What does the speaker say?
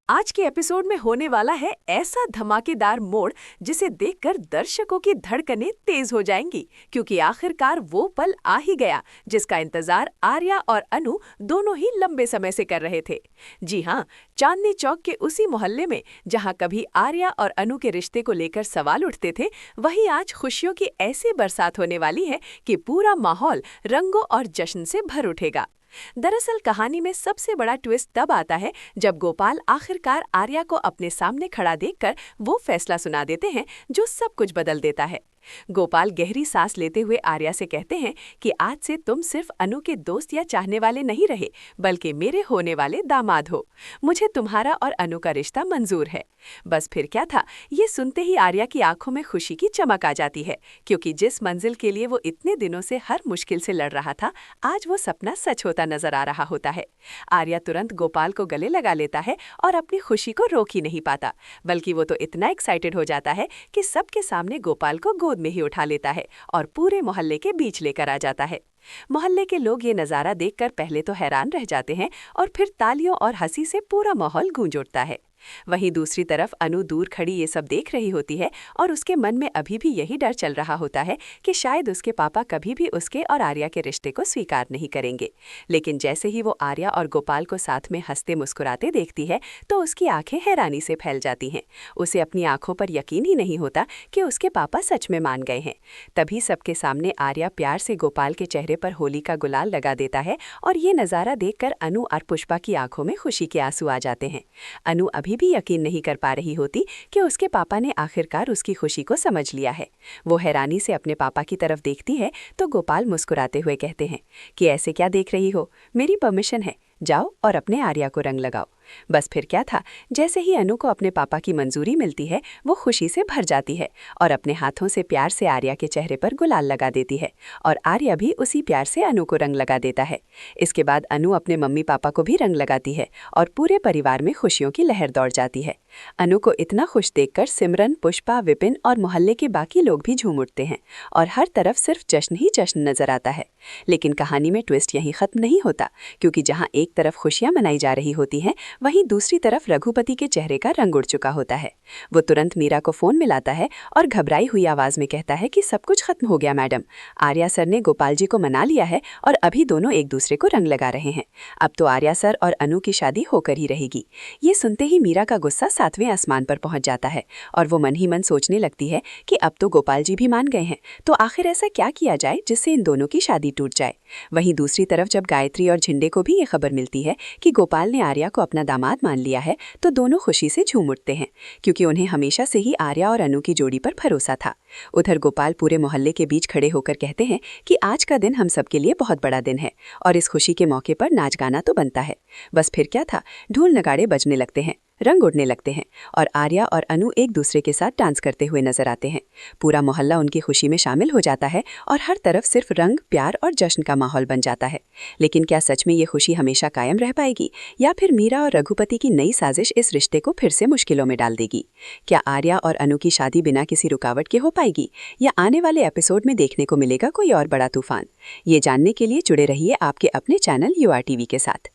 आज के एपिसोड में होने वाला है ऐसा धमाकेदार मोड़ जिसे देखकर दर्शकों की धड़कनें तेज हो जाएंगी, क्योंकि आखिरकार वो पल आ ही गया जिसका इंतजार आर्या और अनु दोनों ही लंबे समय से कर रहे थे। जी हाँ, चांदनी चौक के उसी मोहल्ले में जहां कभी आर्या और अनु के रिश्ते को लेकर सवाल उठते थे, वहीं आज खुशियों की ऐसी बरसात होने वाली है कि पूरा माहौल रंगों और जश्न से भर उठेगा। दरअसल कहानी में सबसे बड़ा ट्विस्ट तब आता है जब गोपाल आखिरकार आर्या को अपने सामने खड़ा देखकर वो फैसला सुना देते हैं जो सब कुछ बदल देता है। गोपाल गहरी सांस लेते हुए आर्या से कहते हैं कि आज से तुम सिर्फ अनु के दोस्त या चाहने वाले नहीं रहे, बल्कि मेरे होने वाले दामाद हो। मुझे तुम्हारा और अनु का रिश्ता मंजूर है। बस फिर क्या था, ये सुनते ही आर्या की आंखों में खुशी की चमक आ जाती है, क्योंकि जिस मंजिल के लिए वो इतने दिनों से हर मुश्किल से लड़ रहा था, आज वो सपना सच होता नजर आ रहा होता है। आर्या तुरंत गोपाल को गले लगा लेता है और अपनी खुशी को रोक ही नहीं पाता, बल्कि वो तो इतना एक्साइटेड हो जाता है कि सबके सामने गोपाल को गोद में ही उठा लेता है और पूरे मोहल्ले के बीच लेकर आ जाता है। मोहल्ले के लोग ये नज़ारा देखकर पहले तो हैरान रह जाते हैं और फिर तालियों और हंसी से पूरा माहौल गूंज उठता है। वहीं दूसरी तरफ अनु दूर खड़ी ये सब देख रही होती है और उसके मन में अभी भी यही डर चल रहा होता है कि शायद उसके पापा कभी भी उसके और आर्या के रिश्ते को स्वीकार नहीं करेंगे। लेकिन जैसे ही वो आर्या और गोपाल को साथ में हंसते मुस्कुराते देखती है तो उसकी आंखें हैरानी से फैल जाती हैं। उसे अपनी आंखों पर यकीन ही नहीं होता कि उसके पापा सच में मान गए हैं। तभी सबके सामने आर्या प्यार से गोपाल के चेहरे पर होली का गुलाल लगा देता है और ये नज़ारा देखकर अनु और पुष्पा की आंखों में खुशी के आंसू आ जाते हैं। अनु अभी भी यकीन नहीं कर पा रही होती कि उसके पापा ने आखिरकार उसकी खुशी को समझ लिया है। वो हैरानी से अपने पापा की तरफ देखती है तो गोपाल मुस्कुराते हुए कहते हैं कि ऐसे क्या देख रही हो, मेरी परमिशन है, जाओ और अपने आर्या को रंग लगाओ। बस फिर क्या था, जैसे ही अनु को अपने पापा की मंजूरी मिलती है वो खुशी से भर जाती है और अपने हाथों से प्यार से आर्या के चेहरे पर गुलाल लगा देती है और आर्या भी उसी प्यार से अनु को रंग लगा देता है। इसके बाद अनु अपने मम्मी पापा को भी रंग लगाती है और पूरे परिवार में खुशियों की लहर दौड़ जाती है। अनु को इतना खुश देखकर सिमरन, पुष्पा, विपिन और मोहल्ले के बाकी लोग भी झूम उठते हैं और हर तरफ सिर्फ जश्न ही जश्न नजर आता है। लेकिन कहानी में ट्विस्ट यहीं खत्म नहीं होता, क्योंकि जहाँ एक तरफ खुशियां मनाई जा रही होती हैं, वहीं दूसरी तरफ रघुपति के चेहरे का रंग उड़ चुका होता है। वो तुरंत मीरा को फोन मिलाता है और घबराई हुई आवाज में कहता है कि सब कुछ खत्म हो गया मैडम, आर्या सर ने गोपाल जी को मना लिया है और अभी दोनों एक दूसरे को रंग लगा रहे हैं। अब तो आर्या सर और अनु की शादी होकर ही रहेगी। ये सुनते ही मीरा का गुस्सा 7वें आसमान पर पहुंच जाता है और वो मन ही मन सोचने लगती है कि अब तो गोपाल जी भी मान गए हैं, तो आखिर ऐसा क्या किया जाए जिससे इन दोनों की शादी टूट जाए। वहीं दूसरी तरफ जब गायत्री और झिंडे को भी ये खबर मिलती है कि गोपाल ने आर्या को अपना दामाद मान लिया है, तो दोनों खुशी से झूम उठते हैं, क्योंकि उन्हें हमेशा से ही आर्या और अनु की जोड़ी पर भरोसा था। उधर गोपाल पूरे मोहल्ले के बीच खड़े होकर कहते हैं कि आज का दिन हम सबके लिए बहुत बड़ा दिन है और इस खुशी के मौके पर नाच गाना तो बनता है। बस फिर क्या था, ढोल नगाड़े बजने लगते हैं, रंग उड़ने लगते हैं और आर्या और अनु एक दूसरे के साथ डांस करते हुए नजर आते हैं। पूरा मोहल्ला उनकी खुशी में शामिल हो जाता है और हर तरफ सिर्फ रंग, प्यार और जश्न का माहौल बन जाता है। लेकिन क्या सच में ये खुशी हमेशा कायम रह पाएगी, या फिर मीरा और रघुपति की नई साजिश इस रिश्ते को फिर से मुश्किलों में डाल देगी? क्या आर्या और अनु की शादी बिना किसी रुकावट के हो पाएगी, या आने वाले एपिसोड में देखने को मिलेगा कोई और बड़ा तूफान? ये जानने के लिए जुड़े रहिए आपके अपने चैनल UR TV के साथ।